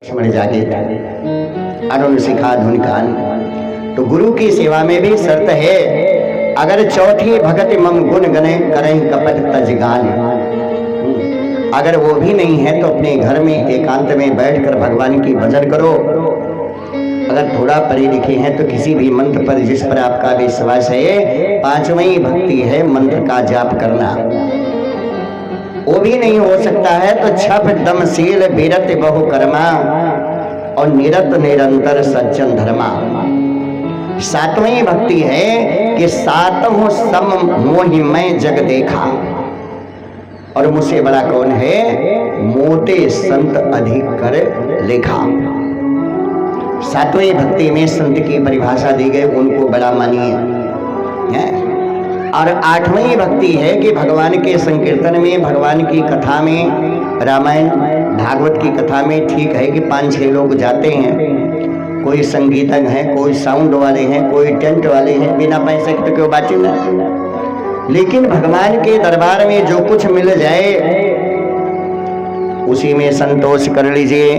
लक्ष्मण जागे अरुण शिखा धुन कान। तो गुरु की सेवा में भी शर्त है, अगर चौथी भगति मम गुण गने करें कपट तजगान। अगर वो भी नहीं है तो अपने घर में एकांत में बैठकर भगवान की भजन करो। अगर थोड़ा पढ़े लिखे हैं तो किसी भी मंत्र पर जिस पर आपका विश्वास है, पांचवी भक्ति है मंत्र का जाप करना। वो भी नहीं हो सकता है तो छप दमशील विरत बहु कर्मा और निरत निरंतर सज्जन धर्मा। सातवीं भक्ति है कि सातों सम मोहि मैं जग देखा, और मुझसे बड़ा कौन है, मोटे संत अधिक कर लेखा। सातवीं भक्ति में संत की परिभाषा दी गई, उनको बड़ा मानिए। और आठवीं भक्ति है कि भगवान के संकीर्तन में, भगवान की कथा में, रामायण भागवत की कथा में ठीक है कि 5-6 लोग जाते हैं, कोई संगीतज्ञ हैं, कोई साउंड वाले हैं, कोई टेंट वाले हैं, बिना पैसे के तो क्यों बातें ना। लेकिन भगवान के दरबार में जो कुछ मिल जाए उसी में संतोष कर लीजिए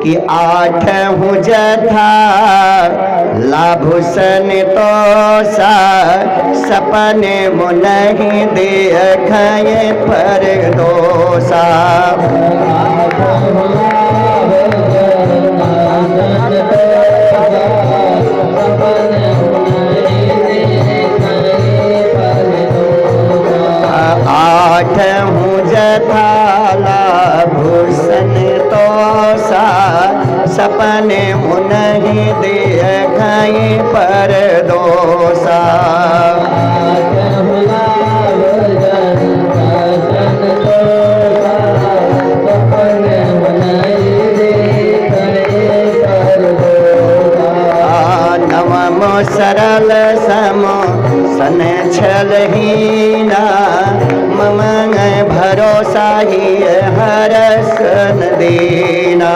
कि 8 हूँ जथा लाभ संतोषा सपने मुनहि देखय पर दोषा। आठ हूँ जथा लाभ संतोषा सपने मुनहि देखय पर दोषा। नवम सरल सम सन छलहीना मम भरोसा ही हरसन दीना।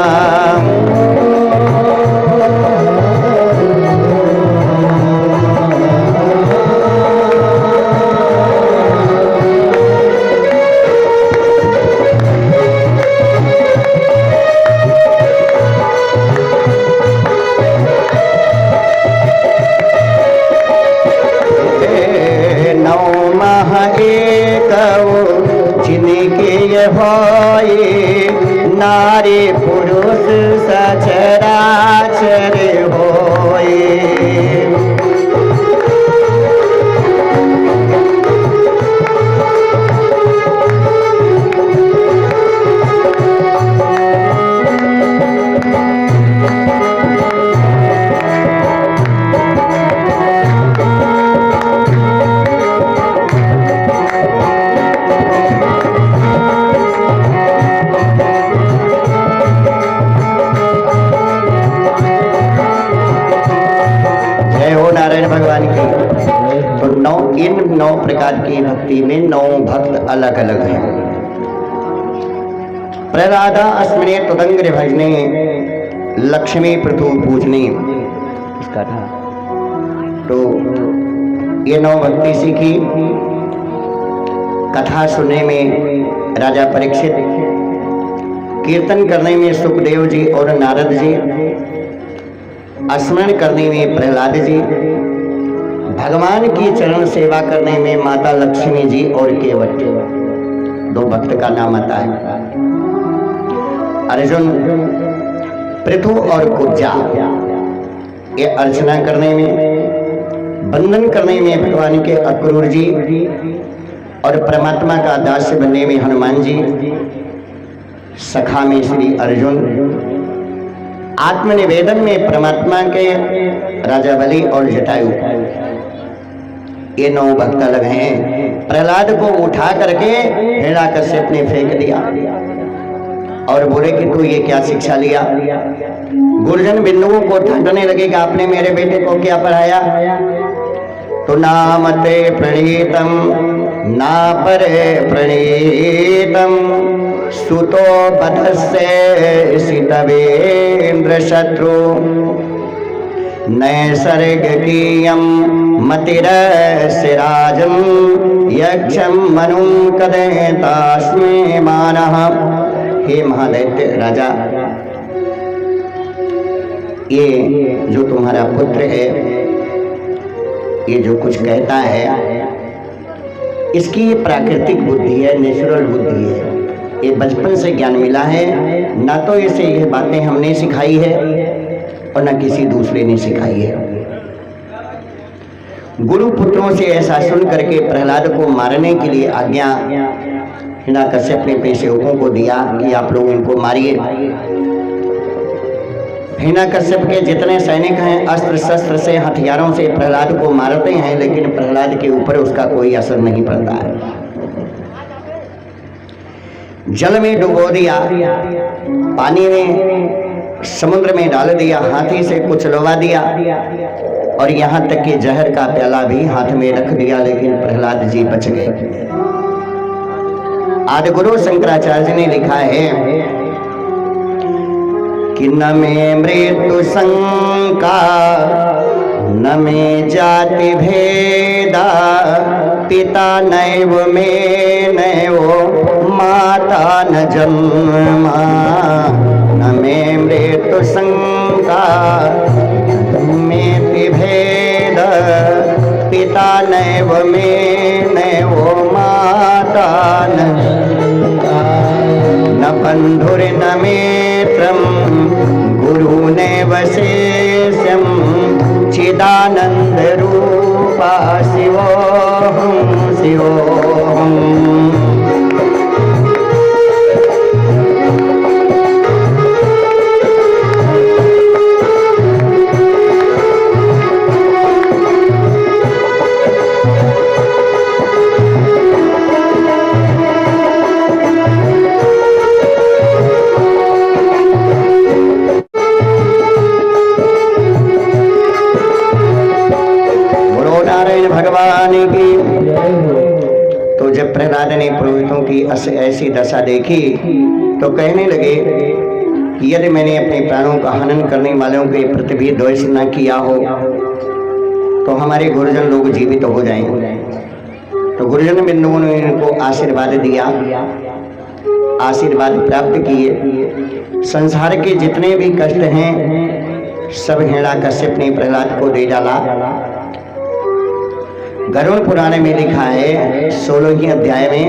होए नारी पुरुष सचराचर होए। इन 9 प्रकार की भक्ति में 9 भक्त अलग अलग हैं। प्रहलादा अस्मिने तुदंग्र भजने लक्ष्मी पृथु पूजने, इसका था। तो ये 9 भक्ति सीखी। कथा सुनने में राजा परीक्षित, कीर्तन करने में सुखदेव जी और नारद जी, स्मरण करने में प्रहलाद जी, भगवान की चरण सेवा करने में माता लक्ष्मी जी और केवट। 2 भक्त का नाम आता है, अर्जुन, पृथु और कुब्जा। ये अर्चना करने में, वंदन करने में भगवान के अक्रूर जी, और परमात्मा का दास बनने में हनुमान जी, सखा में श्री अर्जुन, आत्मनिवेदन में परमात्मा के राजा बलि और जटायु। ये 9 भक्त अलग हैं। प्रहलाद को उठा करके हिरण्याकश्यप ने फेंक दिया और बोले कि तू ये क्या शिक्षा लिया। गुरुजन बिंदुओं को ठंडने लगे कि आपने मेरे बेटे को क्या पढ़ाया। तो नामते प्रणीतम ना परे प्रणीतम सुतो बधस्य सितवेन्द्र शत्रु नैसर्गिकीयं मतिरसिराजं यक्षं मनुं कदयतास्मै मानः। हे महादैत्य राजा, ये जो तुम्हारा पुत्र है, ये जो कुछ कहता है, इसकी ये प्राकृतिक बुद्धि है, नेचुरल बुद्धि है। ये बचपन से ज्ञान मिला है, ना तो इसे यह बातें हमने सिखाई है और ना किसी दूसरे ने सिखाई है। गुरु पुत्रों से ऐसा सुन करके प्रहलाद को मारने के लिए आज्ञा हिरण्यकश्यप ने अपने सेवकों को दिया कि आप लोग इनको मारिए। हिरण्यकश्यप के जितने सैनिक हैं अस्त्र शस्त्र से, हथियारों से प्रहलाद को मारते हैं, लेकिन प्रहलाद के ऊपर उसका कोई असर नहीं पड़ता है। जल में डुबो दिया, पानी में, समुद्र में डाल दिया, हाथी से कुचलवा दिया और यहाँ तक कि जहर का प्याला भी हाथ में रख दिया, लेकिन प्रहलाद जी बच गए। आदि गुरु शंकराचार्य ने लिखा है कि न में मृत्यु शंका न में जाति भेदा, पिता नैव में नैव माता न जन्मा। न में मृत्यु शंका न में भेद, पिता नैव में नैव माता न बंधुर न मित्रम गुरु नैव शेषम। चिदानंद रूपा शिवोऽहं शिवोऽहम्। तो जब प्रहलाद ने पुरोहितों की ऐसी दशा देखी तो कहने लगे कि यदि मैंने अपने प्राणों का हनन करने वालों के प्रति भी द्वेष न किया हो तो हमारे गुरुजन लोग जीवित हो जाएंगे। तो गुरुजन बिंदुओं ने इनको आशीर्वाद दिया, आशीर्वाद प्राप्त किए। संसार के जितने भी कष्ट हैं सब हिरण्यकश्यप ने प्रहलाद को दे डाला। गरुड़ पुराण में लिखा है 16वें अध्याय में,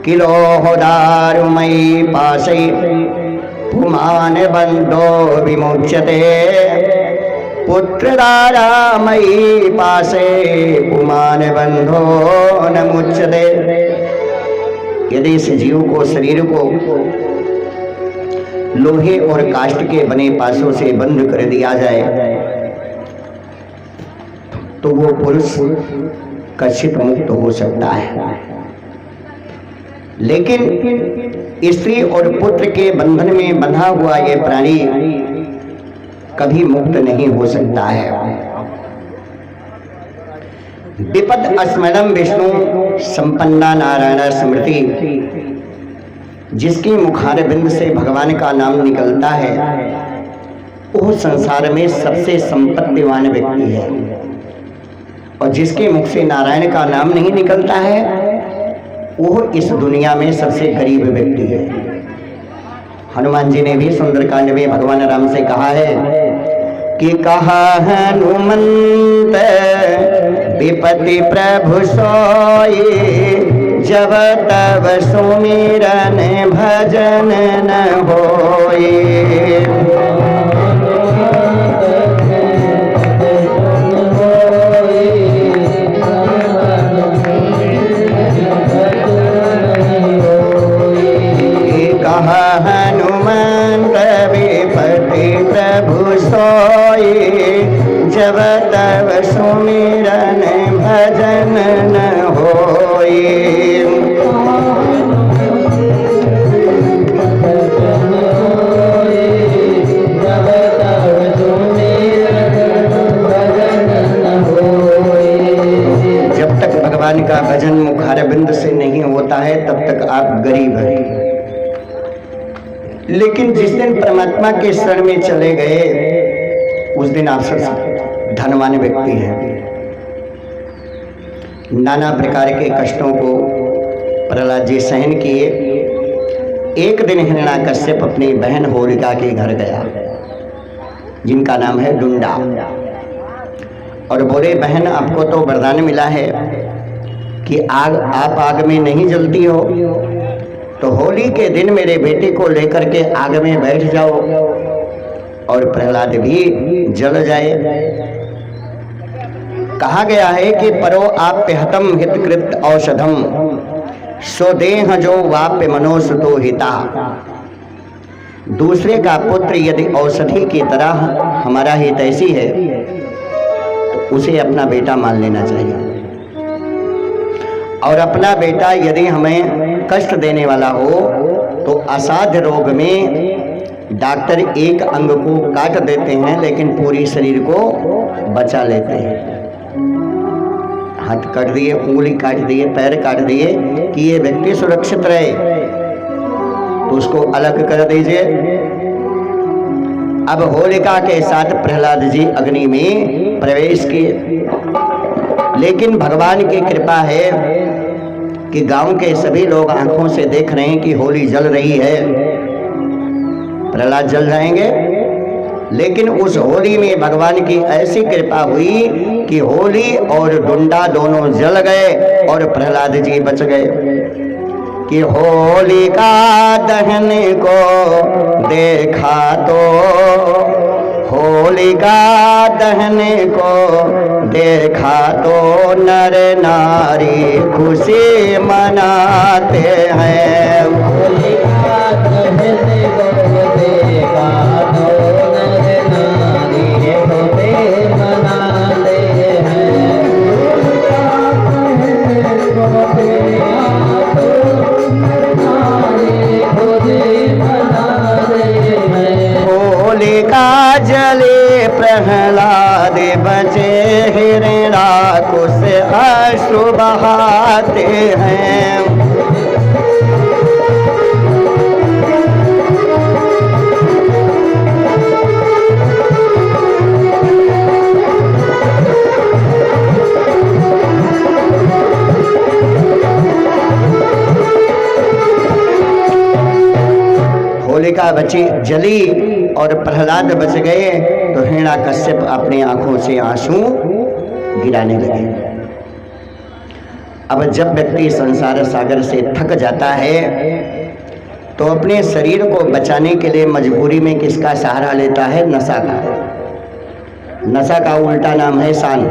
किलोह दारुमयी पाशै पुमान बंधो विमुच्यते। पुत्र दारामयी पाशै पुमान बंधो न मुच्यते। यदि इस जीव को, शरीर को लोहे और काष्ठ के बने पासों से बंद कर दिया जाए तो वो पुरुष कश्यप मुक्त हो सकता है, लेकिन स्त्री और पुत्र के बंधन में बंधा हुआ ये प्राणी कभी मुक्त नहीं हो सकता है। विपद स्मरणम विष्णु संपन्ना नारायण स्मृति। जिसकी मुखारबिंद से भगवान का नाम निकलता है वो संसार में सबसे संपत्तिवान व्यक्ति है, और जिसके मुख से नारायण का नाम नहीं निकलता है वो इस दुनिया में सबसे गरीब व्यक्ति है। हनुमान जी ने भी सुंदरकांड में भगवान राम से कहा है कि कहा हनुमंत विपति प्रभु सोई, जब तब सुमिरन भजन न होए। हनुमंत विपति प्रभु सोई, जब तब सुमिरन भजन न होई। जब तक भगवान का भजन मुखारबिंद से नहीं होता है तब तक आप गरीब हैं, लेकिन जिस दिन परमात्मा के शरण में चले गए उस दिन आप सब धनवान व्यक्ति हैं। नाना प्रकार के कष्टों को प्रहलाद जी सहन किए। एक दिन हिरण्यकश्यप अपनी बहन होलिका के घर गया। जिनका नाम है डुंडा। और बोले बहन आपको तो वरदान मिला है कि आप आग में नहीं जलती हो, तो होली के दिन मेरे बेटे को लेकर के आग में बैठ जाओ और प्रहलाद भी जल जाए। कहा गया है कि परो आप्यहतम हितकृत औषधम स्वदेह जो वाप्य मनोसुतो हिता। दूसरे का पुत्र यदि औषधि की तरह हमारा हित ऐसी है तो उसे अपना बेटा मान लेना चाहिए। और अपना बेटा यदि हमें कष्ट देने वाला हो तो असाध्य रोग में डॉक्टर एक अंग को काट देते हैं लेकिन पूरी शरीर को बचा लेते हैं। हाथ काट दिए, उंगली काट दिए, पैर काट दिए कि ये व्यक्ति सुरक्षित रहे, तो उसको अलग कर दीजिए। अब होलिका के साथ प्रहलाद जी अग्नि में प्रवेश किए, लेकिन भगवान की कृपा है कि गांव के सभी लोग आंखों से देख रहे हैं कि होली जल रही है, प्रहलाद जल जाएंगे। लेकिन उस होली में भगवान की ऐसी कृपा हुई कि होली और डुंडा दोनों जल गए और प्रहलाद जी बच गए। कि होलिका दहन को देखा तो, होलिका दहन को देखा तो नर नारी खुशी मनाते हैं। होलिका दहन को देखा तो नर नारी खुशी मनाते हैं। होलिका जले प्रहलाद बचे हिरण्याकुश अश्रु बहाते हैं। होलिका बची जली और प्रहलाद बच गए तो हिरण्याकश्यप अपनी आंखों से आंसू गिराने लगे। अब जब व्यक्ति संसार सागर से थक जाता है तो अपने शरीर को बचाने के लिए मजबूरी में किसका सहारा लेता है? नशा का। नशा का उल्टा नाम है शान।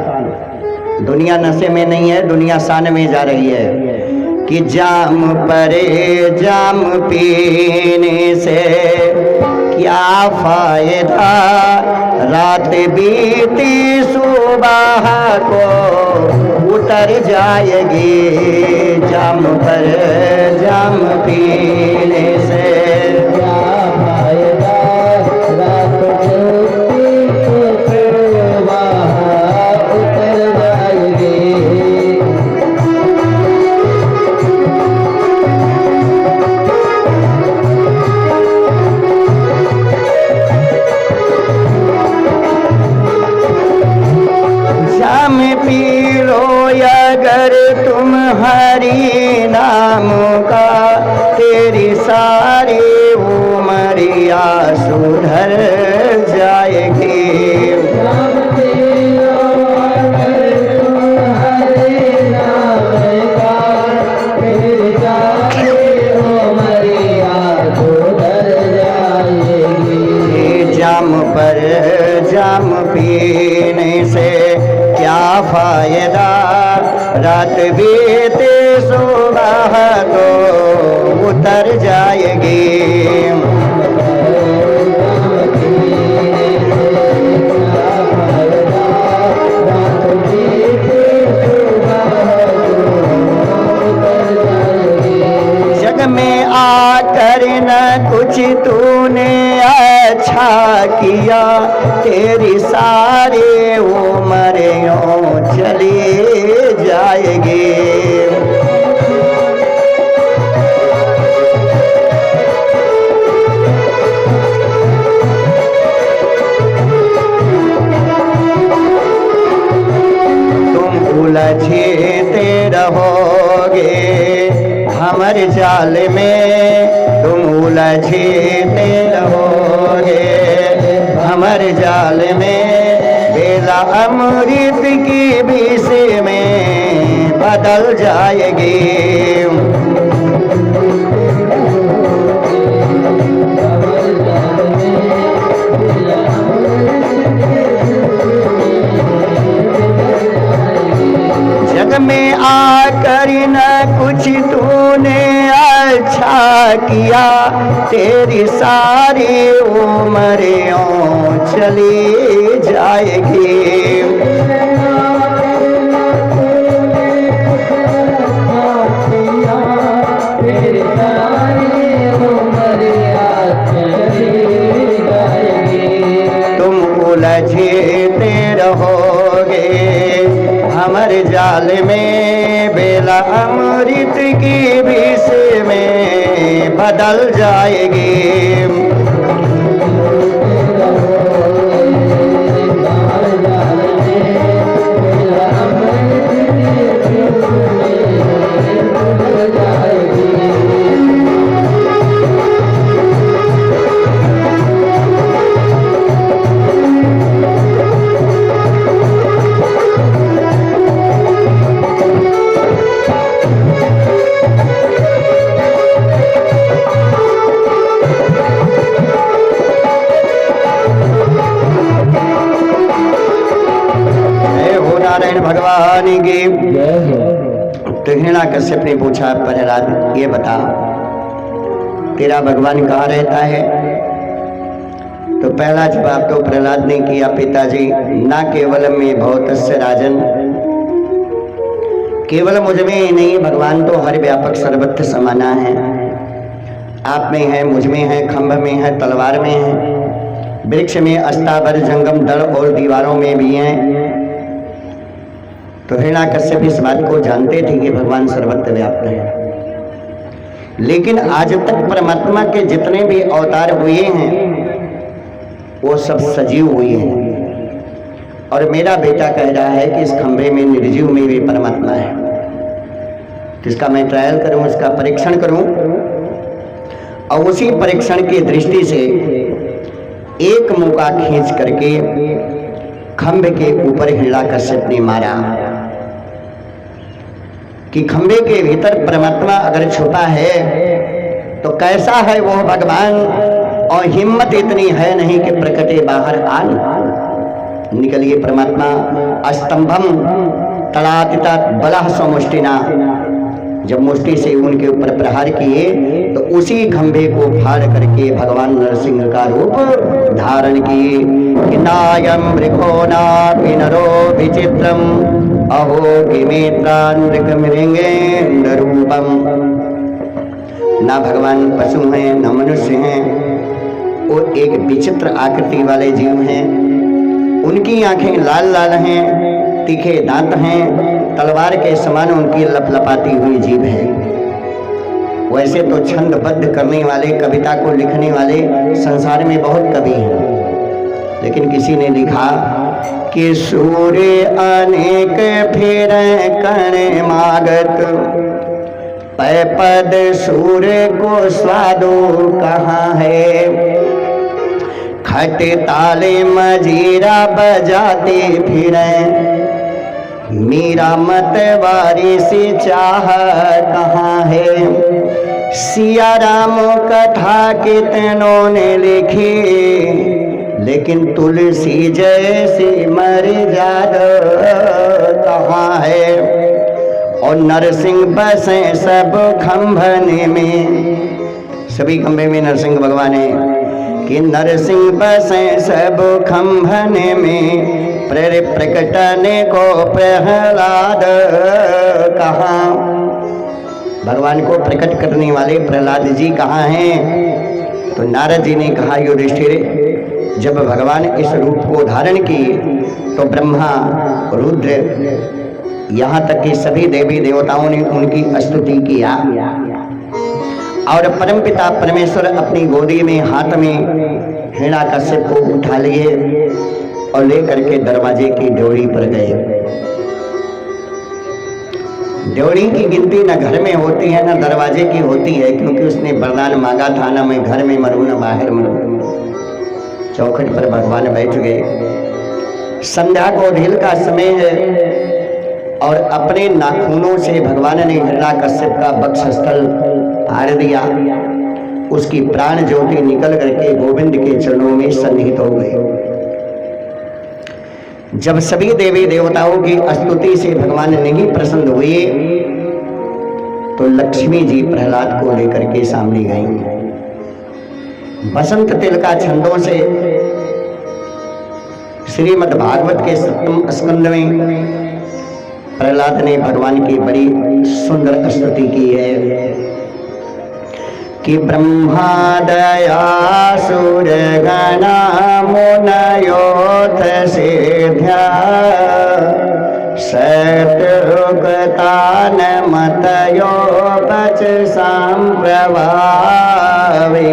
दुनिया नशे में नहीं है, दुनिया शान में जा रही है। कि जाम परे जाम पीने से क्या फायदा, रात बीती सुबह को उतर जाएगी। जाम पर जाम पीने से क्या फायदा, रात बीती सुबह उतर जाएगी। पी लो अगर तुम हरि नाम का, तेरी सारी उमरिया सुधर जाएगी। जाम पर जाम पीने से क्या फायदा, रात बीते सुबह तो उतर जाएगी। जग में आकर न कुछ तूने अच्छा किया, तेरी सारी उम्र यूं चली जाएगी। तुम उलझते रहोगे हमर जाल में, तुम उलझते रहोगे हमर जाल में बेला अमृत की विष में बदल जाएगी। जग में आकर न कुछ तूने अच्छा किया, तेरी सारी उम्रें चली जाएगी। तुम उलझते रहोगे हमर जाल में, बेला अमृत की विष में बदल जाएगी। भगवान की। तो हिरण्याकश्यप ने पूछा, प्रहलाद ये बता तेरा भगवान कहाँ रहता है? तो पहला जवाब तो प्रहलाद ने किया, पिताजी ना केवल में भवतस्य राजन, केवल मुझ में ही नहीं, भगवान तो हर व्यापक सर्वत्र समाना है। आप में है, मुझ में है, खंभ में है, तलवार में है, वृक्ष में, अस्तावर, जंगम, दड़ और दीवारों में भी हैं। तो हिरण्याकश्यप इस बात को जानते थे कि भगवान सर्वत्र व्याप्त है, लेकिन आज तक परमात्मा के जितने भी अवतार हुए हैं वो सब सजीव हुए हैं। और मेरा बेटा कह रहा है कि इस खंभे में, निर्जीव में भी परमात्मा है। तो इसका मैं ट्रायल करूं, इसका परीक्षण करूं, और उसी परीक्षण की दृष्टि से एक मुका खींच करके खंभे के ऊपर हिरण्याकश्यप ने मारा कि खंभे के भीतर परमात्मा अगर छुपा है तो कैसा है वो भगवान, और हिम्मत इतनी है नहीं कि प्रकटे बाहर आन। निकलिए परमात्मा। अस्तंभम तड़ातिता बलह स्वमुष्टिना, जब मुष्टि से उनके ऊपर प्रहार किए तो उसी खंभे को फाड़ करके भगवान नरसिंह का रूप धारण किए। कि नायम वृखोना विनरो विचित्रम अहो किमेत्रान्मृगमृगेन्द्र रूपम। ना भगवान पशु हैं, न मनुष्य हैं, वो एक विचित्र आकृति वाले जीव हैं। उनकी आंखें लाल लाल हैं, तीखे दांत हैं, तलवार के समान उनकी लपलपाती हुई जीभ है। वैसे तो छंदबद्ध करने वाले, कविता को लिखने वाले संसार में बहुत कवि हैं, लेकिन किसी ने लिखा कि सूर्य अनेक फिर कण मागत, पै पद सूर्य को स्वादो कहाँ है। खट ताले मजीरा बजाते फिरें, मीरा मत वारी से चाह कहाँ है। सिया राम कथा कितनों ने लिखी, लेकिन तुलसी जैसी मर्यादा कहाँ है। और नरसिंह बसे सब खंभने में, सभी खंभे में नरसिंह भगवान है। कि नरसिंह बसे सब खंभने में, प्रकटने को प्रहलाद कहाँ। भगवान को प्रकट करने वाले प्रहलाद जी कहाँ हैं? तो नारद जी ने कहा, युधिष्ठिर जब भगवान इस रूप को धारण किए तो ब्रह्मा, रुद्र, यहाँ तक कि सभी देवी देवताओं ने उनकी स्तुति किया। और परमपिता परमेश्वर अपनी गोदी में, हाथ में हिरण्याकश्यप को उठा लिए और लेकर के दरवाजे की ड्योढ़ी पर गए। ड्योढ़ी की गिनती न घर में होती है न दरवाजे की होती है, क्योंकि उसने वरदान मांगा था, न मैं घर में मरूं न बाहर मरूं। चौखट पर भगवान बैठ गए। संध्या को ढील का समय है और अपने नाखूनों से भगवान ने हिरण्याकश्यप का वक्षस्थल फाड़ दिया। उसकी प्राण ज्योति निकल करके गोविंद के चरणों में सन्निहित हो गए। जब सभी देवी देवताओं की स्तुति से भगवान नहीं प्रसन्न हुए तो लक्ष्मी जी प्रहलाद को लेकर के सामने गई। बसंत तिल का छंदों से श्रीमद् भागवत के 7वें स्कंद में प्रहलाद ने भगवान की बड़ी सुंदर स्तुति की है कि ब्रह्मादया सुरगणा मुनयोथ सिद्ध्या शतुगतान मतयो वचसां प्रभावे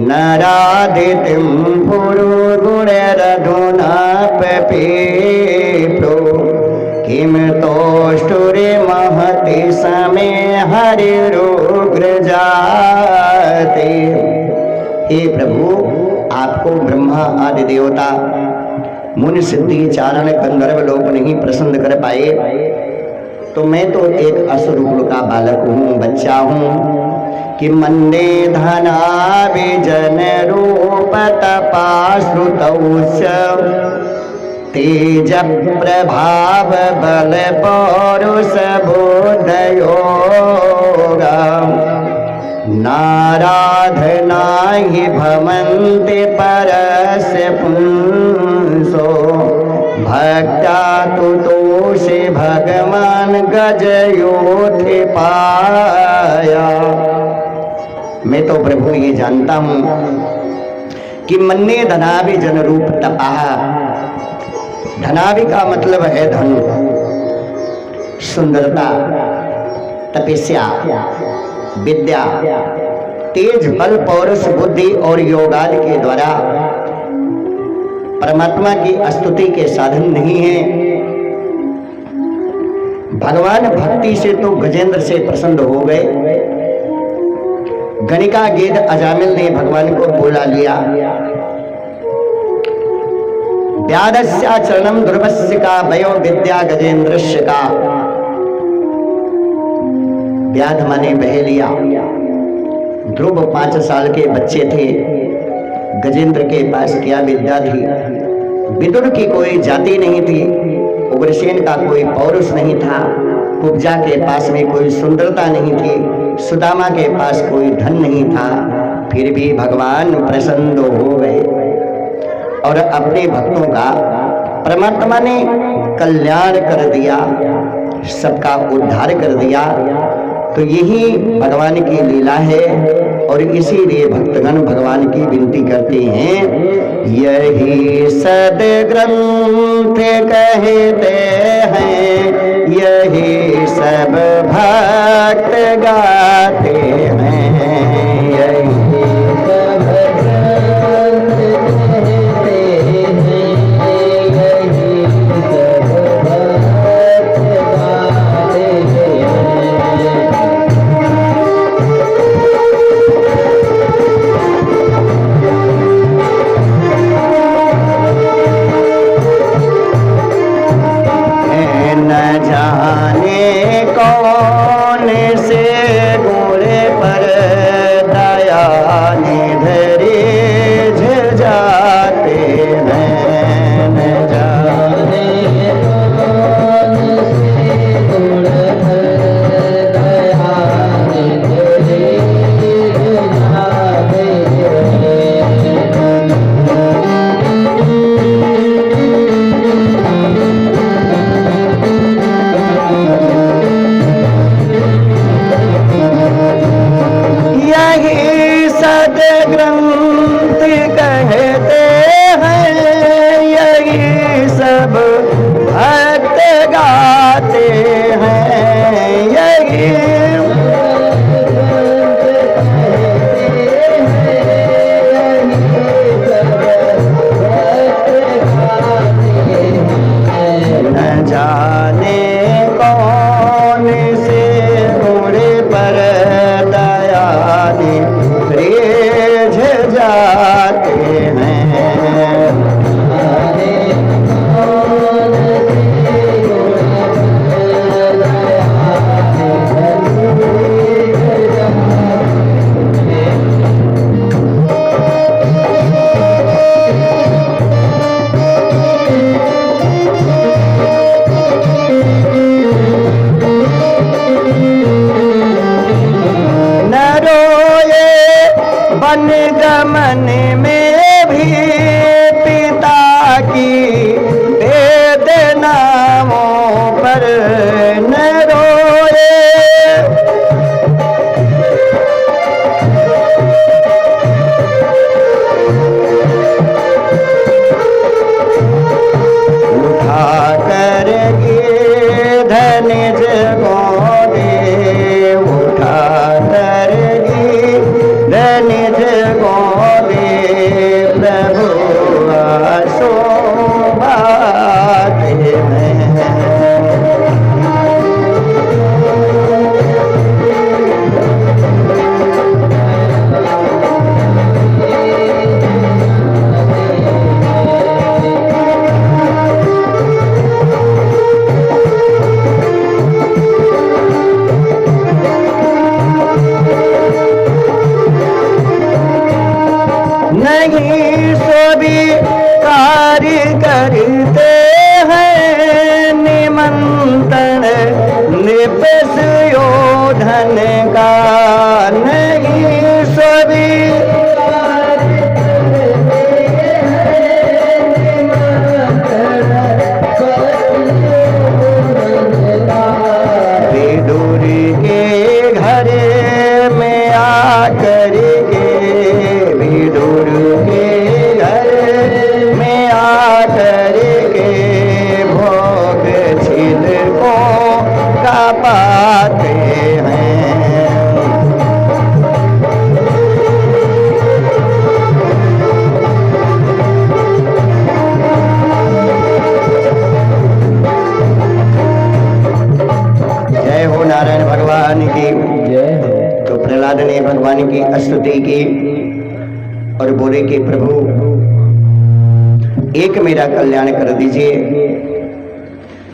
नरादितिं पुरुगुणरधुना पपीप्रो किम तोष्टुरे महति समे हरिरुग्र जाते। हे प्रभु, आपको ब्रह्मा आदि देवता मुनि सिद्धि चारण गंधर्व लोग नहीं प्रसन्न कर पाए तो मैं तो एक असुर का बालक हूँ, बच्चा हूँ कि मंदे धनाभिजन रूप तपाश्रुतौच तेज प्रभाव बल पौरुष बोधयोगा नाराधना हि भवन्ति परस्य पुंसो भक्त्या तुतोषे भगवान गजयोधि पाया। मैं तो प्रभु ये जानता हूँ कि मन्ने धनाभि जन रूप तपाह। धनाभि का मतलब है धन, सुंदरता, तपस्या, विद्या, तेज बल पौरुष बुद्धि और योगादि के द्वारा परमात्मा की स्तुति के साधन नहीं है। भगवान भक्ति से तो गजेंद्र से प्रसन्न हो गए। गणिका गेद अजामिल ने भगवान को बुला लिया। व्यादस्या चरणम ध्रुवस्य का वयो विद्या गजेंद्रस्य का। व्याध माने बह लिया। ध्रुव 5 साल के बच्चे थे। गजेंद्र के पास क्या विद्या थी। विदुर की कोई जाति नहीं थी। उग्रसेन का कोई पौरुष नहीं था। कुब्जा के पास में कोई सुंदरता नहीं थी। सुदामा के पास कोई धन नहीं था। फिर भी भगवान प्रसन्न हो गए और अपने भक्तों का परमात्मा ने कल्याण कर दिया, सबका उद्धार कर दिया। तो यही भगवान की लीला है और इसीलिए भक्तगण भगवान की विनती करते हैं। यही सद्ग्रंथ कहते हैं, यही सब भक्त गाते हैं। यही सब ग्रंथ कहते हैं, यही सब भक्त गाते हैं। जाने कौन से गोरे पर दया निधरे जाते हैं। न जाने कौन से गोरे पर दया निधरे जाते ग्रंथ कहते हैं, यही सब भक्त गाते हैं। यही न जाने कौन से घोड़े पर दया जाते हैं। शोभाते हैं। नहीं स्वीकार करते हैं निमंत्रण निपस योधन का, नहीं स्वीकार विदुर के घर में आकर के, विदुर के घर में आकर के भोग छिलकों का पाते हैं। जय हो नारायण भगवान की जय। तो प्रहलाद ने भगवान की स्तुति की और बोले कि प्रभु एक मेरा कल्याण कर दीजिए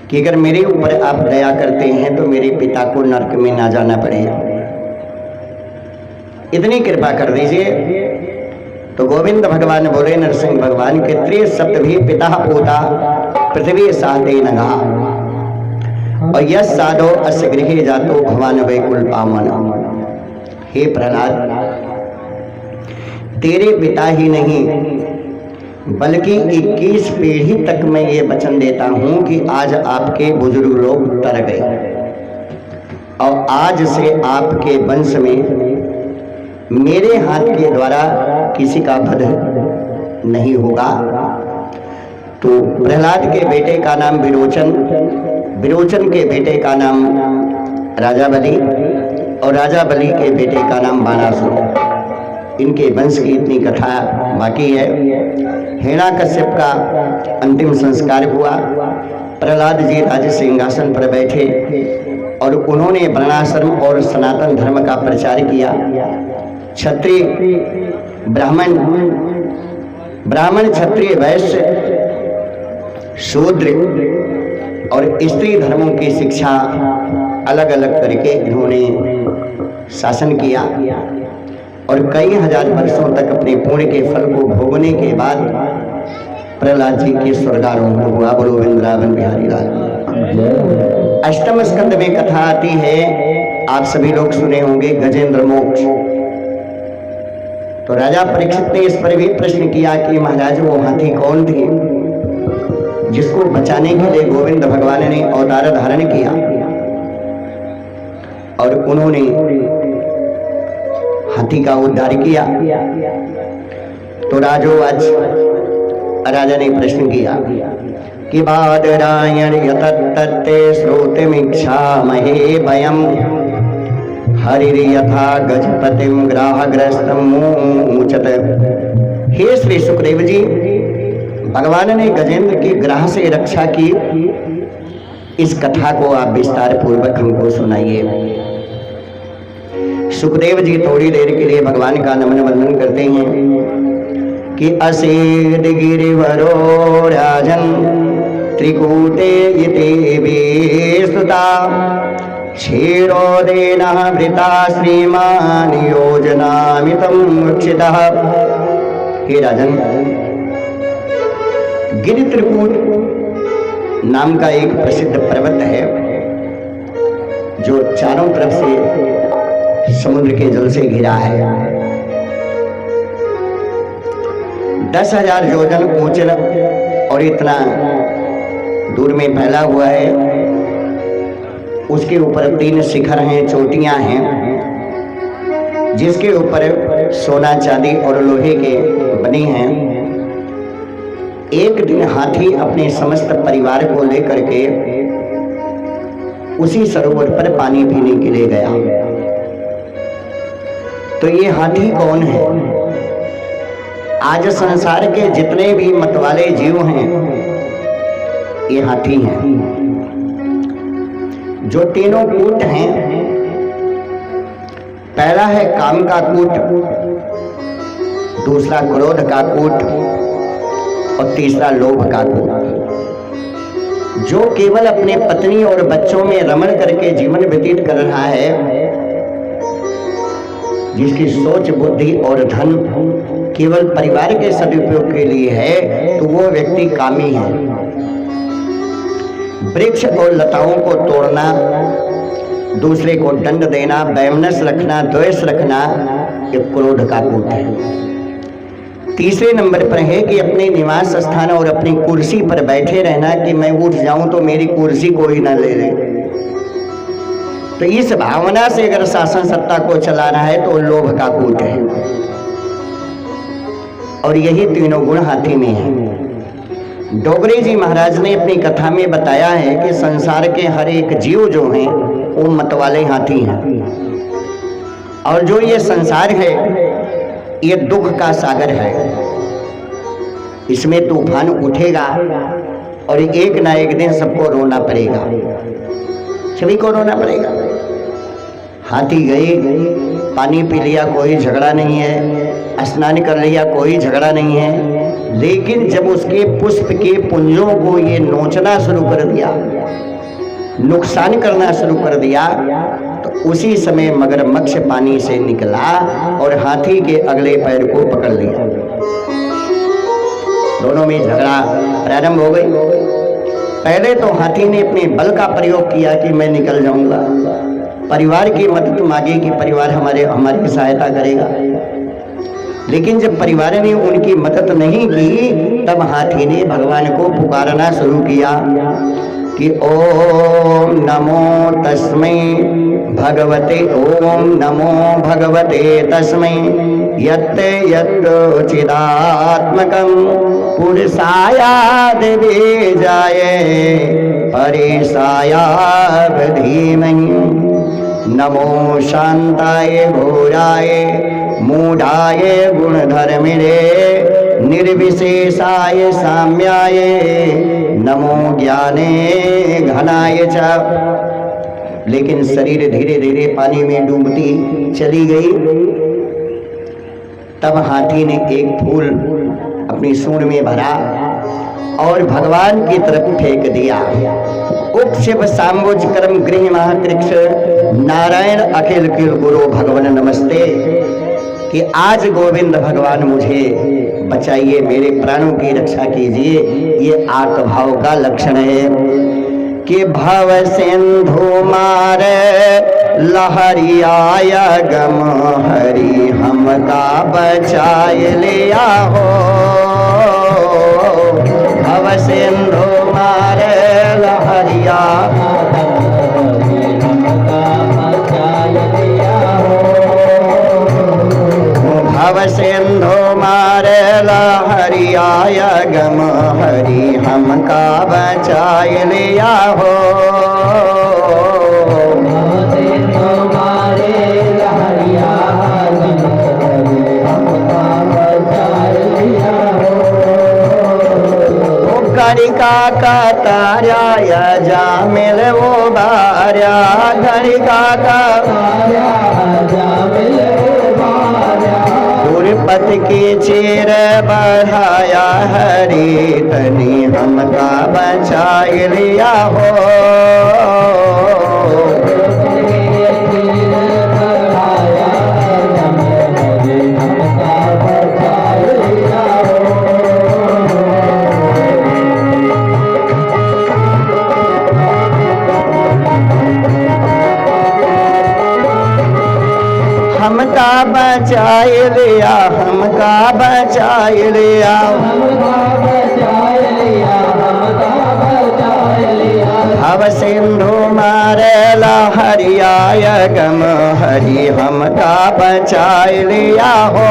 कि अगर मेरे ऊपर आप दया करते हैं तो मेरे पिता को नरक में ना जाना पड़े, इतनी कृपा कर दीजिए। तो गोविंद भगवान बोले नरसिंह भगवान के त्रि सप्तभी पिता पोता पृथ्वी साते नगा और यश साधो अस्य गृहे जातो भवान वैकुल पावन। हे प्रहलाद, तेरे पिता ही नहीं बल्कि 21 पीढ़ी तक मैं ये वचन देता हूं कि आज आपके बुजुर्ग लोग तर गए और आज से आपके वंश में मेरे हाथ के द्वारा किसी का वध नहीं होगा। तो प्रहलाद के बेटे का नाम विरोचन, विरोचन के बेटे का नाम राजा बलि और राजा बलि के बेटे का नाम बाणासुर। इनके वंश की इतनी कथा बाकी है। हिरण्याकश्यप का अंतिम संस्कार हुआ। प्रहलाद जी राज सिंहासन पर बैठे और उन्होंने वर्णाश्रम और सनातन धर्म का प्रचार किया। क्षत्रिय ब्राह्मण क्षत्रिय वैश्य शूद्र और स्त्री धर्मों की शिक्षा अलग अलग करके इन्होंने शासन किया और कई हजार वर्षों तक अपने पुण्य के फल को भोगने के बाद प्रहलाद जी के स्वर्गारोहण हुआ। बोलो वृंदावन बिहारी लाल। अष्टम स्कंद में कथा आती है, आप सभी लोग सुने होंगे, गजेंद्र मोक्ष। तो राजा परीक्षित ने इस पर भी प्रश्न किया कि महाराज वो हाथी कौन थे जिसको बचाने के लिए गोविंद भगवान ने अवतार धारण किया और उन्होंने हाथी का उद्धार किया। तो राजोवाच, राजा ने प्रश्न किया कि बादरायण यतत्तते श्रोतमीक्षामहे वयं हरिर्यथा गजपतिं ग्राहग्रस्तं मूचत। हे श्री सुखदेव जी, भगवान ने गजेंद्र की ग्राह से रक्षा की, इस कथा को आप विस्तार पूर्वक हमको सुनाइए। सुखदेव जी थोड़ी देर के लिए भगवान का नमन वंदन करते हैं कि असेद गिरिवरो राजन त्रिकूटे यते वेस्तुता क्षीरोदेन वृता श्रीमान योजनामितं रक्षितः। हे राजन, गिरि त्रिकूट नाम का एक प्रसिद्ध पर्वत है जो चारों तरफ से समुद्र के जल से घिरा है। 10,000 योजन ऊंचे और इतना दूर में फैला हुआ है। उसके ऊपर 3 शिखर हैं, चोटियां हैं, जिसके ऊपर सोना चांदी और लोहे के बने हैं। एक दिन हाथी अपने समस्त परिवार को लेकर के उसी सरोवर पर पानी पीने के लिए गया। तो ये हाथी कौन है? आज संसार के जितने भी मतवाले जीव हैं ये हाथी हैं। जो तीनों कूट हैं, पहला है काम का कूट, दूसरा क्रोध का कूट और तीसरा लोभ का कूट। जो केवल अपने पत्नी और बच्चों में रमण करके जीवन व्यतीत कर रहा है, जिसकी सोच बुद्धि और धन केवल परिवार के सदुपयोग के लिए है, तो वो व्यक्ति कामी है। वृक्ष और लताओं को तोड़ना, दूसरे को दंड देना, वैमनस्य रखना, द्वेष रखना, ये क्रोध का कूट है। तीसरे नंबर पर है कि अपने निवास स्थान और अपनी कुर्सी पर बैठे रहना कि मैं उठ जाऊं तो मेरी कुर्सी कोई ना ले ले। तो इस भावना से अगर शासन सत्ता को चलाना है तो लोभ का कूट है। और यही तीनों गुण हाथी में है। डोगरे जी महाराज ने अपनी कथा में बताया है कि संसार के हर एक जीव जो हैं वो मतवाले हाथी हैं। और जो ये संसार है ये दुख का सागर है। इसमें तूफान उठेगा और एक ना एक दिन सबको रोना पड़ेगा, सभी को रोना पड़ेगा। हाथी गए, पानी पी लिया, कोई झगड़ा नहीं है, स्नान कर लिया, कोई झगड़ा नहीं है। लेकिन जब उसके पुष्प के पुंजों को ये नोचना शुरू कर दिया, नुकसान करना शुरू कर दिया, तो उसी समय मगरमच्छ पानी से निकला और हाथी के अगले पैर को पकड़ लिया। दोनों में झगड़ा प्रारंभ हो गई। पहले तो हाथी ने अपने बल का प्रयोग किया कि मैं निकल जाऊंगा, परिवार की मदद मांगी कि परिवार हमारी सहायता करेगा। लेकिन जब परिवार ने उनकी मदद नहीं की, तब हाथी ने भगवान को पुकारना शुरू किया कि ओम नमो तस्मै भगवते, ओम नमो भगवते तस्मै यत् यत् चिदात्मकं पुरुषाय दिव्याय परेशाय धीमहि नमो शांताय घोराय मूढ़ाय गुणधर्मिणे निर्विशेषाय साम्याय नमो ज्ञाने घनाय च। लेकिन शरीर धीरे धीरे पानी में डूबती चली गई। तब हाथी ने एक फूल अपनी सूंड में भरा और भगवान की तरफ फेंक दिया। उपशिव सांबुज कर्म गृह महाकृक्ष नारायण अखिल किल गुरु भगवान नमस्ते, कि आज गोविंद भगवान मुझे बचाइए, मेरे प्राणों की रक्षा कीजिए। ये आत्मभाव का लक्षण है कि भव सिंधु मार लहरियाय गम हरि हमका बचाए लिया हो। भव सिंधु मार लहरिया भव सिंधु मार लहरियाय गम हरि हमका बचाए लिया हो। घरिका का तारा जा मिल वो बार्या, घरिका का दुर्पत की चीर बढ़ाया हरि तनी हमका बचाए लिया हो। हमका बचाए लिया, हमका बचाए लिया, भव सिंधु मार लहरियाय गम हरि हमका बचाए लिया हो।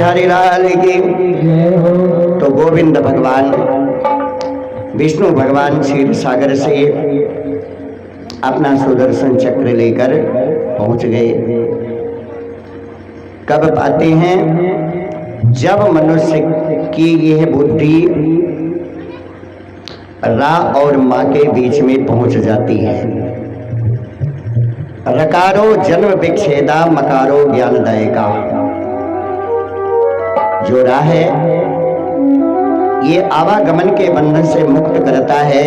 बिहारी लाल की। तो गोविंद भगवान विष्णु भगवान क्षीर सागर से अपना सुदर्शन चक्र लेकर पहुंच गए। कब पाते हैं? जब मनुष्य की यह बुद्धि रा और मां के बीच में पहुंच जाती है। रकारो जन्म विच्छेदा, मकारो ज्ञानदायका। जो रा है ये आवागमन के बंधन से मुक्त करता है,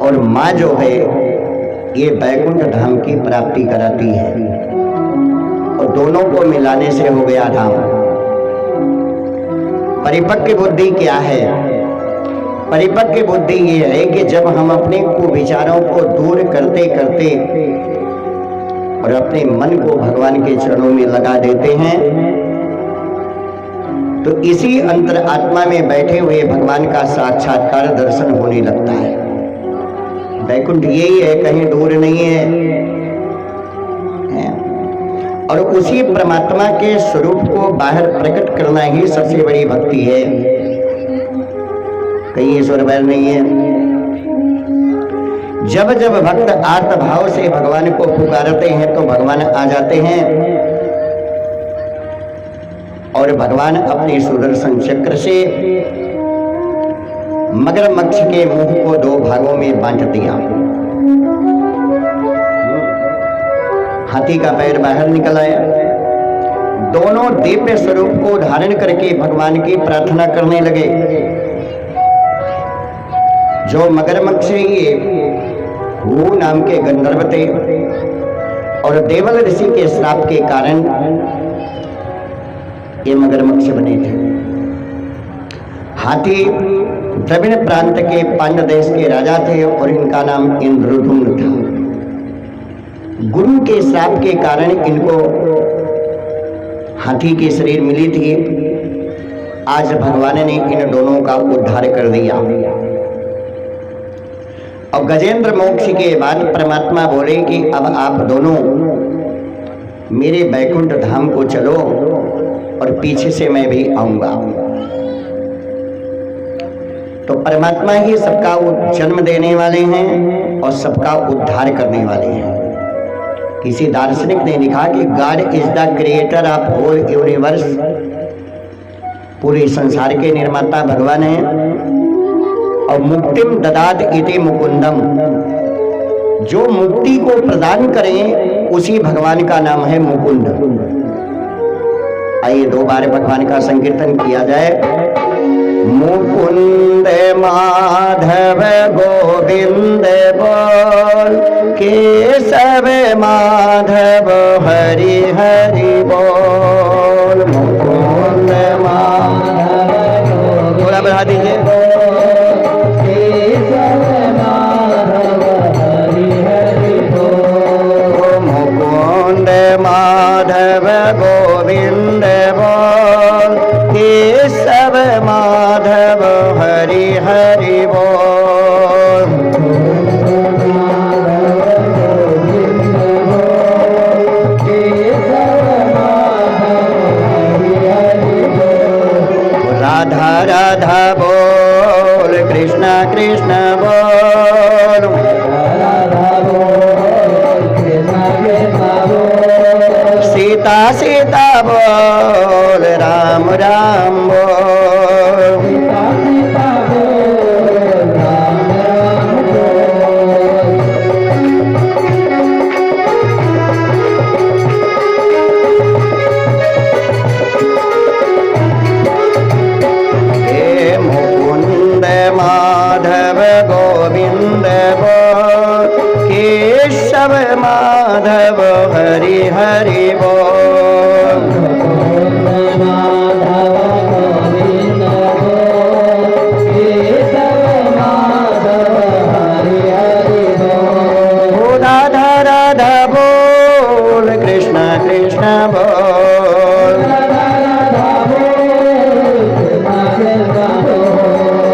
और मां जो है ये बैकुंठ धाम की प्राप्ति कराती है, और दोनों को मिलाने से हो गया धाम। परिपक्व बुद्धि क्या है? परिपक्व बुद्धि ये है कि जब हम अपने कुविचारों को दूर करते करते और अपने मन को भगवान के चरणों में लगा देते हैं, तो इसी अंतर आत्मा में बैठे हुए भगवान का साक्षात्कार दर्शन होने लगता है। वैकुंठ यही है, कहीं दूर नहीं है। और उसी परमात्मा के स्वरूप को बाहर प्रकट करना ही सबसे बड़ी भक्ति है, कहीं ईश्वर बैर नहीं है। जब जब भक्त आर्त भाव से भगवान को पुकारते हैं तो भगवान आ जाते हैं, और भगवान अपने सुदर्शन चक्र से मगरमच्छ के मुंह को दो भागों में बांट दिया। हाथी का पैर बाहर निकल आया। दोनों दिव्य स्वरूप को धारण करके भगवान की प्रार्थना करने लगे। जो मगरमच्छ ये वो नाम के गंधर्व थे, और देवल ऋषि के श्राप के कारण ये मगरमच्छ बने थे। हाथी द्रविड़ प्रांत के पांड्य देश के राजा थे, और इनका नाम इंद्रद्युम्न था। गुरु के श्राप के कारण इनको हाथी की शरीर मिली थी। आज भगवान ने इन दोनों का उद्धार कर दिया। और गजेंद्र मोक्ष के बाद परमात्मा बोले कि अब आप दोनों मेरे बैकुंठ धाम को चलो, और पीछे से मैं भी आऊंगा। तो परमात्मा ही सबका जन्म देने वाले हैं और सबका उद्धार करने वाले हैं। किसी दार्शनिक ने लिखा कि God is the creator of whole universe. पूरे संसार के निर्माता भगवान है। और मुक्तिम ददात इति मुकुंदम, जो मुक्ति को प्रदान करें उसी भगवान का नाम है मुकुंद। आइए दो बार भगवान का संकीर्तन किया जाए। मुकुंद माधव गोविंद बोल, केशव माधव हरि हरि बोल। मुकुंद माधव, थोड़ा बढ़ा दीजिए। केशव माधव हरि हरि बोल। मुकुंद माधव गोविंद बोल, केशव माधव हरि हरि बोल। राधा राधा बोल, कृष्ण कृष्ण बोल। सीता सीता बोल, राम राम बोल। हे मुकुंद माधव गोविंद बोल, केशव माधव हरि हरि बोल। राधा राधा बोल, कृष्ण कृष्ण बोल।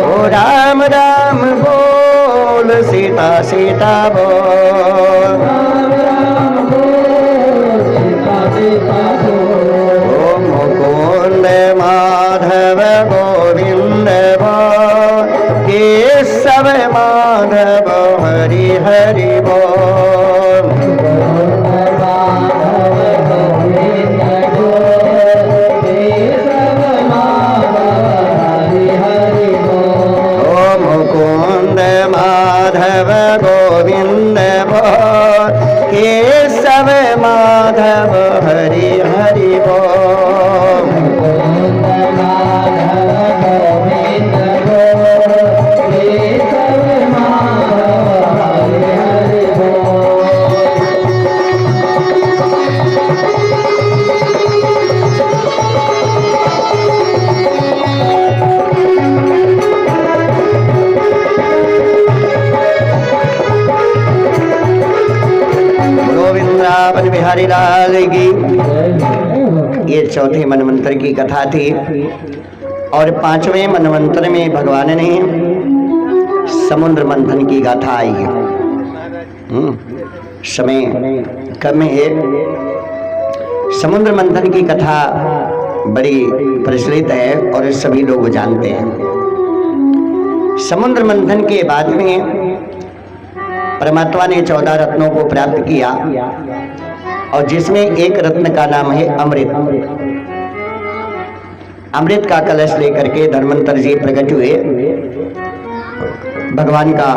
ओ राम राम बोल, सीता सीता बोल। ओ केशव माधव हरि हरि बोल। ओम मुकुंद माधव गोविंद बोल, केशव माधव हरि हरि बोल। वृंदावन बिहारी लाल की। ये चौथे मनवंतर की कथा थी और पांचवें मनवंतर में भगवान ने समुद्र मंथन की गाथा आई है। समय कम है। समुद्र मंथन की कथा बड़ी प्रचलित है और सभी लोग जानते हैं। समुद्र मंथन के बाद में परमात्मा ने 14 रत्नों को प्राप्त किया और जिसमें एक रत्न का नाम है अमृत। अमृत का कलश लेकर के धर्मंतर जी प्रकट हुए। भगवान का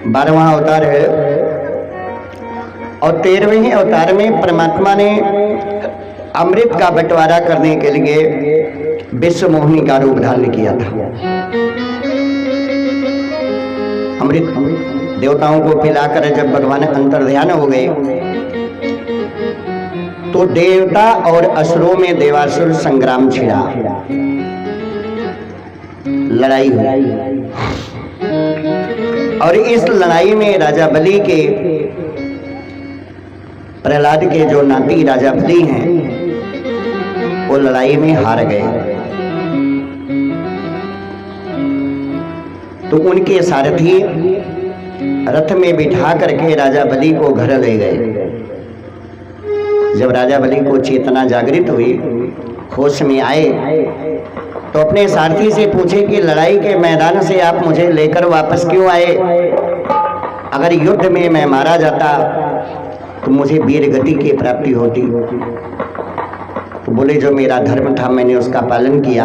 12वां अवतार है और 13वें अवतार में परमात्मा ने अमृत का बंटवारा करने के लिए विश्व मोहिनी का रूप धारण किया था। अमृत देवताओं को पिलाकर जब भगवान अंतर्ध्यान हो गए तो देवता और असुरों में देवासुर संग्राम छिड़ा, लड़ाई हुई और इस लड़ाई में राजा बलि के, प्रहलाद के जो नाती राजा बलि हैं वो लड़ाई में हार गए। तो उनके सारथी रथ में बिठा करके राजा बलि को घर ले गए। जब राजा बलि को चेतना जागृत हुई, होश में आए, तो अपने सारथी से पूछे कि लड़ाई के मैदान से आप मुझे लेकर वापस क्यों आए? अगर युद्ध में मैं मारा जाता तो मुझे वीर गति की प्राप्ति होती। तो बोले जो मेरा धर्म था मैंने उसका पालन किया।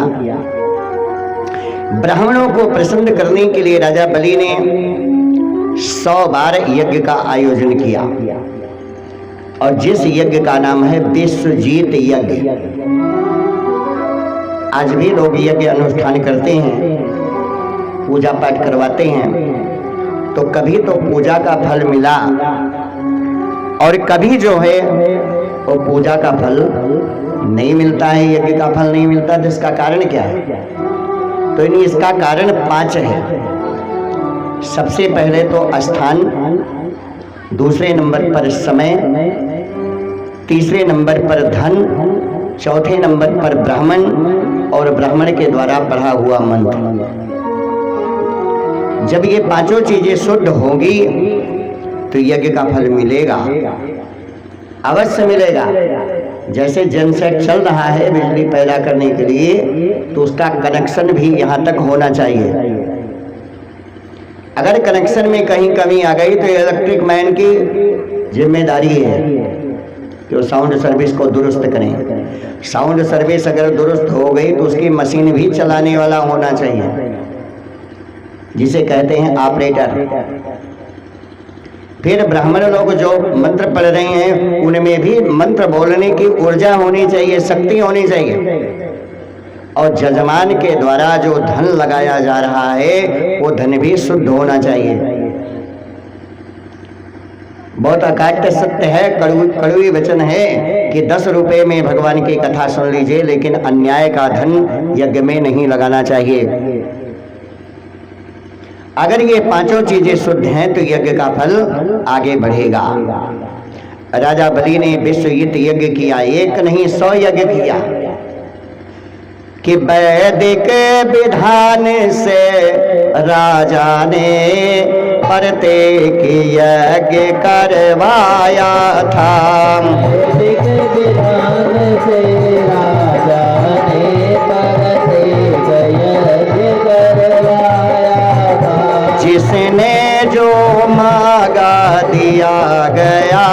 ब्राह्मणों को प्रसन्न करने के लिए राजा बलि ने 100 बार यज्ञ का आयोजन किया और जिस यज्ञ का नाम है विश्वजीत यज्ञ। आज भी लोग यज्ञ अनुष्ठान करते हैं, पूजा पाठ करवाते हैं, तो कभी तो पूजा का फल मिला और कभी जो है वो पूजा का फल नहीं मिलता है, यज्ञ का फल नहीं मिलता। तो इसका कारण क्या है? तो इसका कारण 5 है। सबसे पहले तो स्थान, दूसरे नंबर पर समय, तीसरे नंबर पर धन, चौथे नंबर पर ब्राह्मण और ब्राह्मण के द्वारा पढ़ा हुआ मंत्र। जब ये 5 चीजें शुद्ध होंगी तो यज्ञ का फल मिलेगा, अवश्य मिलेगा। जैसे जनसेट चल रहा है बिजली पैदा करने के लिए, तो उसका कनेक्शन भी यहाँ तक होना चाहिए। अगर कनेक्शन में कहीं कमी आ गई तो इलेक्ट्रिक मैन की जिम्मेदारी है कि वो साउंड सर्विस को दुरुस्त करें। साउंड सर्विस अगर दुरुस्त हो गई तो उसकी मशीन भी चलाने वाला होना चाहिए, जिसे कहते हैं ऑपरेटर। फिर ब्राह्मण लोग जो मंत्र पढ़ रहे हैं उनमें भी मंत्र बोलने की ऊर्जा होनी चाहिए, शक्ति होनी चाहिए। और जजमान के द्वारा जो धन लगाया जा रहा है वो धन भी शुद्ध होना चाहिए। बहुत अकाट्य सत्य है, कड़वी वचन है कि 10 रुपए में भगवान की कथा सुन लीजिए, लेकिन अन्याय का धन यज्ञ में नहीं लगाना चाहिए। अगर ये 5 चीजें शुद्ध हैं तो यज्ञ का फल आगे बढ़ेगा। राजा बलि ने विश्वजीत यज्ञ किया, एक नहीं 100 यज्ञ किया कि वैदिक विधान से राजा ने प्रत्येक यज्ञ करवाया था। वैदिक विधान से राजा ने प्रत्येक यज्ञ करवाया जिसने जो मांगा दिया गया,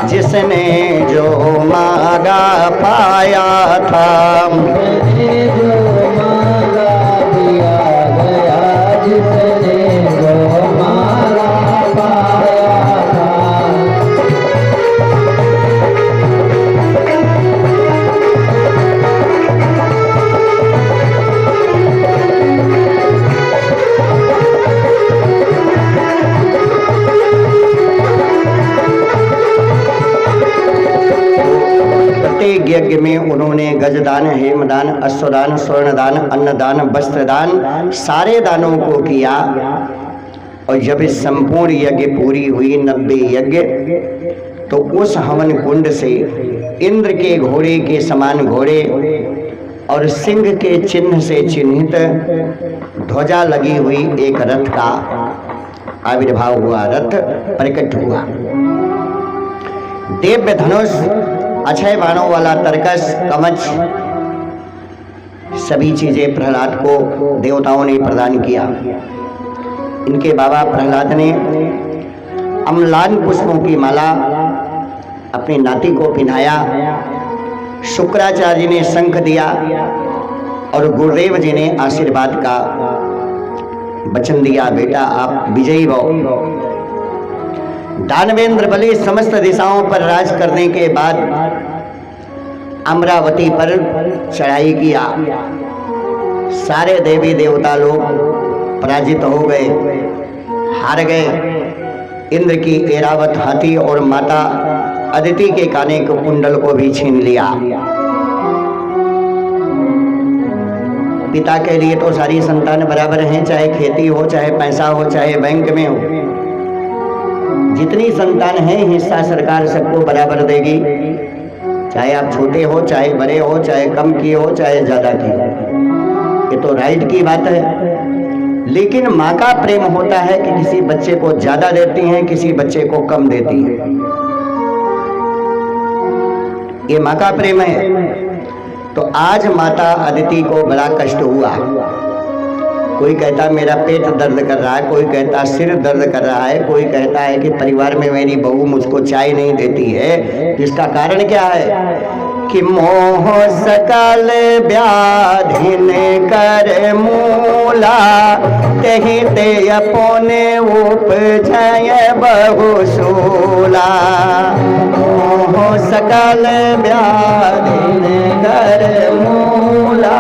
जिसने जो मांगा पाया था। जिसने जो मांगा दिया गया, जिसने जो मांगा पाया था। प्रत्येक यज्ञ में उन्होंने गजदान, हेमदान, अश्वदान, स्वर्णदान, अन्नदान, वस्त्रदान, सारे दानों को किया। और जब इस संपूर्ण यज्ञ पूरी हुई 90 यज्ञ, तो उस हवन कुंड से इंद्र के घोड़े के समान घोड़े और सिंह के चिन्ह से चिन्हित ध्वजा लगी हुई एक रथ का आविर्भाव हुआ, रथ प्रकट हुआ। दिव्य धनुष, अक्षय बाणों वाला तरकस, कवच, सभी चीजें प्रहलाद को देवताओं ने प्रदान किया। इनके बाबा प्रहलाद ने अम्लान पुष्पों की माला अपनी नाती को पहनाया। शुक्राचार्य ने शंख दिया और गुरुदेव जी ने आशीर्वाद का वचन दिया, बेटा आप विजयी भव। दानवेंद्र बलि समस्त दिशाओं पर राज करने के बाद अमरावती पर चढ़ाई किया। सारे देवी देवता लोग पराजित हो गए, हार गए। इंद्र की ऐरावत हाथी और माता अदिति के काने के कुंडल को भी छीन लिया। पिता के लिए तो सारी संतान बराबर हैं, चाहे खेती हो, चाहे पैसा हो, चाहे बैंक में हो। जितनी संतान है हिस्सा सरकार सबको बराबर देगी, चाहे आप छोटे हो, चाहे बड़े हो, चाहे कम की हो, चाहे ज्यादा की हो। ये तो राइट की बात है। लेकिन माँ का प्रेम होता है कि किसी बच्चे को ज्यादा देती है, किसी बच्चे को कम देती है। ये माँ का प्रेम है। तो आज माता अदिति को बड़ा कष्ट हुआ। कोई कहता मेरा पेट दर्द कर रहा है, कोई कहता सिर दर्द कर रहा है, कोई कहता है कि परिवार में मेरी बहू मुझको चाय नहीं देती है। इसका कारण क्या है कि मोह सकल व्याधिन कर मूला, तेहि ते अपने उपजय बहुशूला। मोह सकल व्याधिन कर मूला,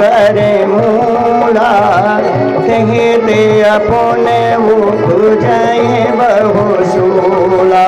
करे मूला, कहीं दे अपने उपजय बहुशूला।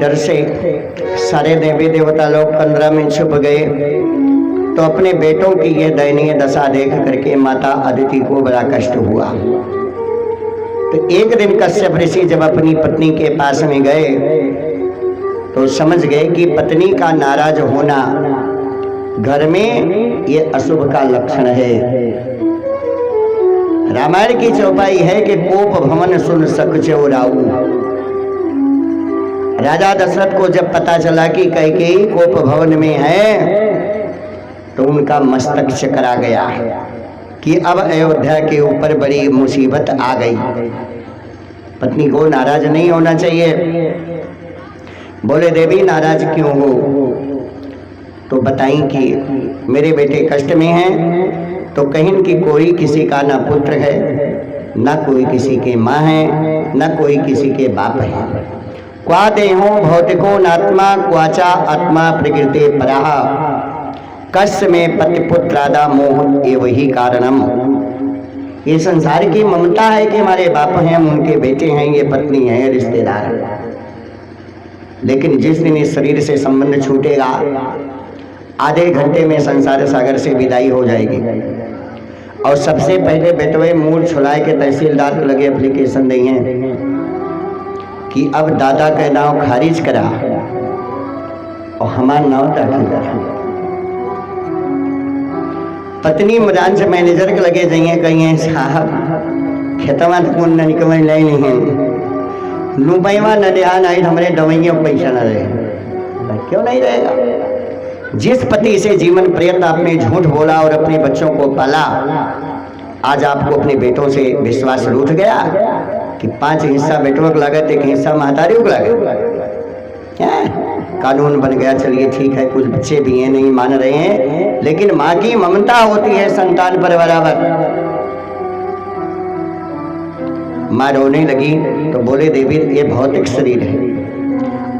डर से सारे देवी देवता लोग 15 में छुप गए, तो अपने बेटों की ये दयनीय दशा देख करके माता अदिति को बड़ा कष्ट हुआ। तो एक दिन कश्यप ऋषि जब अपनी पत्नी के पास में गए तो समझ गए कि पत्नी का नाराज होना घर में ये अशुभ का लक्षण है। रामायण की चौपाई है कि कोप भवन सुन सक चौराऊ। राजा दशरथ को जब पता चला कि कैकेयी कोप भवन में है, तो उनका मस्तक चकरा गया कि अब अयोध्या के ऊपर बड़ी मुसीबत आ गई। पत्नी को नाराज नहीं होना चाहिए। बोले देवी नाराज क्यों हो? तो बताई कि मेरे बेटे कष्ट में हैं, तो कहीं कि कोई किसी का ना पुत्र है, ना कोई किसी के माँ है, ना कोई किसी के बाप है। क्वा देहो भौतिको नात्मा क्वाचा आत्मा प्रकृति पराह कस्य में पति पुत्रादा मोह एव ही कारणम। ये संसार की ममता है कि हमारे बाप हैं, हम उनके बेटे हैं, ये पत्नी है, रिश्तेदार है। लेकिन जिस दिन इस शरीर से संबंध छूटेगा, आधे घंटे में संसार सागर से विदाई हो जाएगी। और सबसे पहले बेटवे मूल छुलाए के तहसीलदार को लगे एप्लीकेशन देंगे कि अब दादा का नाव खारिज करा और हमारा नाव दाखिल करा। पत्नी ब्रांच मैनेजर के लगे जाइए, कहिए साहब खेतवा तो कौन निकल नहीं लुबैवा न ध्यान आई, हमारे दवाइयों पैसा न रहे। क्यों नहीं रहेगा? जिस पति से जीवन पर्यंत आपने झूठ बोला और अपने बच्चों को पाला, आज आपको अपने बेटों से विश्वास रूठ गया कि 5 हिस्सा बेटों को लागत, 1 हिस्सा महतारियों को लागत। क्या कानून बन गया, चलिए ठीक है, कुछ बच्चे भी हैं नहीं मान रहे हैं, लेकिन माँ की ममता होती है संतान पर बराबर। माँ रोने लगी तो बोले देवी ये भौतिक शरीर है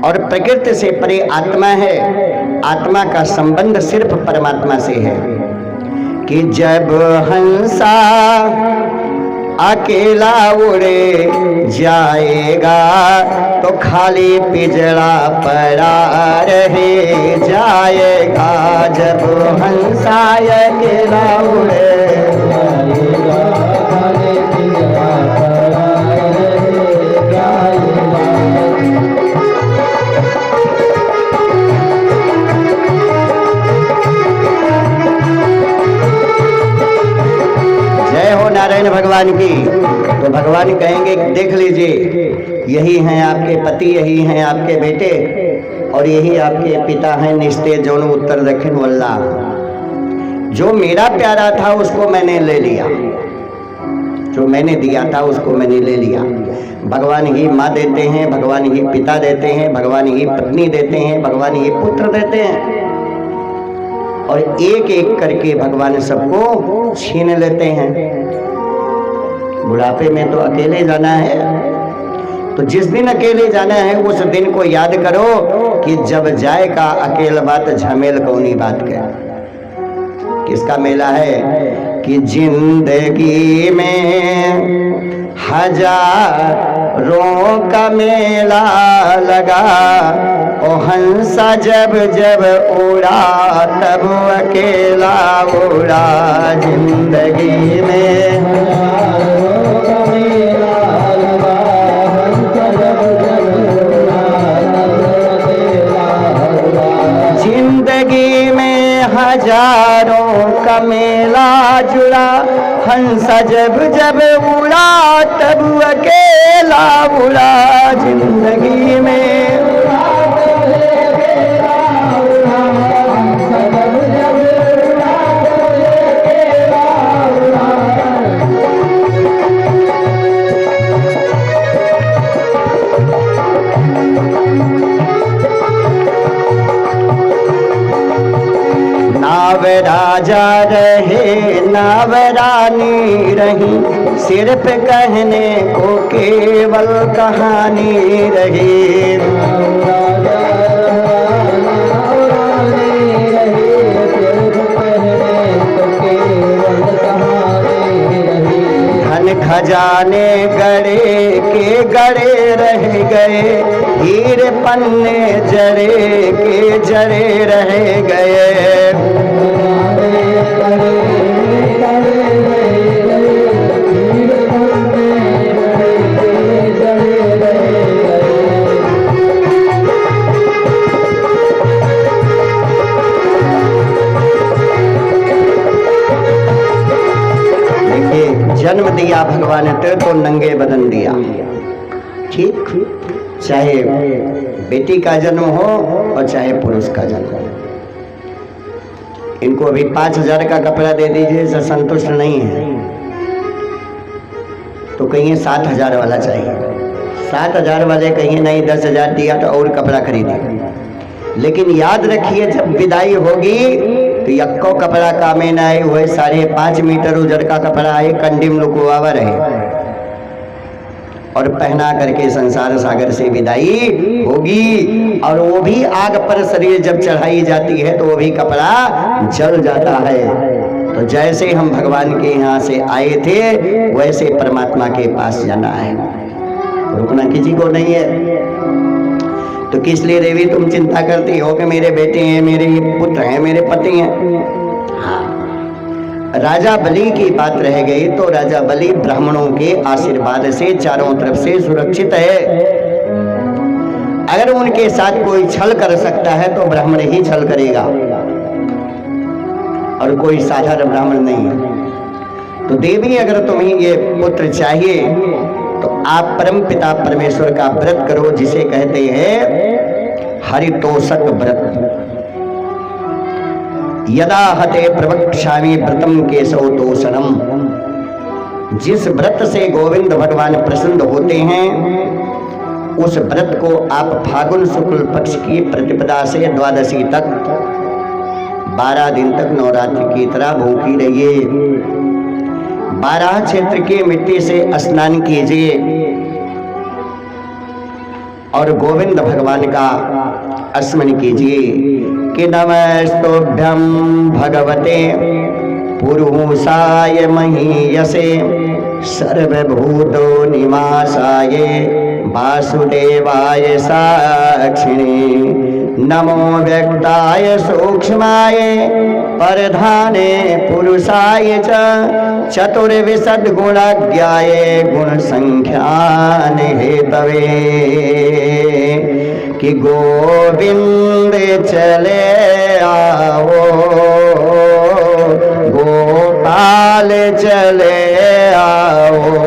और प्रकृति से परे आत्मा है। आत्मा का संबंध सिर्फ परमात्मा से है कि जब हंसा अकेला उड़े जाएगा तो खाली पिंजरा पड़ा रहे जाएगा। जब हंसा अकेला उड़े जाएगा, खाली पिंजरा पड़ा रहे जाएगा। जय हो नारायण भगवान की। तो भगवान कहेंगे देख लीजिए, यही हैं आपके पति, यही हैं आपके बेटे और यही आपके पिता हैं निस्ते जोन उत्तर दक्षिण वल्ला। जो मेरा प्यारा था उसको मैंने ले लिया, जो मैंने दिया था उसको मैंने ले लिया। भगवान ही माँ देते हैं, भगवान ही पिता देते हैं, भगवान ही पत्नी देते हैं, भगवान ही पुत्र देते हैं और एक एक करके भगवान सबको छीन लेते हैं। बुढ़ापे में तो अकेले जाना है, तो जिस दिन अकेले जाना है उस दिन को याद करो कि जब जाए का अकेला बात झमेल कौनी बात के। किसका मेला है कि जिंदगी में हजारों का मेला लगा, ओ हंसा जब जब उड़ा तब अकेला उड़ा। जिंदगी में हजारों का मेला लगा, हंसा जब जब उड़ा तब अकेला उड़ा। जिंदगी में हजारों का मेला जुड़ा, हंसा जब जब उड़ा तब अकेला उड़ा। जिंदगी में नाव राजा रहे नाव रानी रही, सिर्फ कहने को केवल कहानी रही। धन खजाने गड़े के गड़े रह गए, हीरे पन्ने जरे के जरे रह गए। जन्म दिया भगवान ने तेरे को नंगे बदन दिया, ठीक, चाहे बेटी का जन्म हो और चाहे पुरुष का जन्म हो। इनको अभी 5,000 का कपड़ा दे दीजिए, इससे संतुष्ट नहीं है, तो कहिए 7,000 वाला चाहिए। 7,000 वाले कहिए नहीं 10,000 दिया तो और कपड़ा खरीदे। लेकिन याद रखिए जब विदाई होगी तो यक्को कपड़ा कामे न आए, हुए 5.5 मीटर उजर का कपड़ा आए, कंडिम लुकुआवा रहे और पहना करके संसार सागर से विदाई होगी। और वो भी आग पर शरीर जब चढ़ाई जाती है तो वो भी कपड़ा जल जाता है। तो जैसे हम भगवान के यहाँ से आए थे वैसे परमात्मा के पास जाना है, रुकना किसी को नहीं है। तो किस लिए देवी तुम चिंता करती हो कि मेरे बेटे हैं, मेरे पुत्र हैं, मेरे पति हैं? हाँ, राजा बलि की बात रह गई तो राजा बलि ब्राह्मणों के आशीर्वाद से चारों तरफ से सुरक्षित है। अगर उनके साथ कोई छल कर सकता है तो ब्राह्मण ही छल करेगा और कोई साधारण ब्राह्मण नहीं। तो देवी अगर तुम्हें ये पुत्र चाहिए तो आप परम पिता परमेश्वर का व्रत करो, जिसे कहते हैं हरितोषक व्रत। यदा हते प्रवक्ष्यामि व्रतम केशव तोषणम। जिस व्रत से गोविंद भगवान प्रसन्न होते हैं उस व्रत को आप फागुन शुक्ल पक्ष की प्रतिपदा से द्वादशी तक 12 दिन तक नवरात्रि की तरह भूखी रहिए। 12 क्षेत्र की मिट्टी से स्नान कीजिए और गोविंद भगवान का स्मरण कीजिए कि नमस्तुभ्यं भगवते पुरुषाय महीयसे सर्वभूतो निवासाय वासुदेवाय साक्षिणे नमो व्यक्ताय सूक्ष्माय परधाने पुरुषाय च चतुर्विशद गुणज्ञाय गुण संख्यान हेतवे कि गोविंद चले आओ गोपाल चले आओ।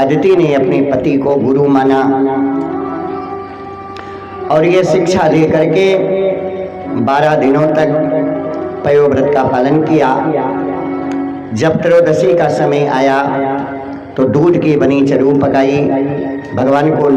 अदिति ने अपने पति को गुरु माना और ये शिक्षा लेकर के 12 दिनों तक पयोव्रत का पालन किया। जब त्रयोदशी का समय आया तो दूध की बनी चरू पकाई, भगवान को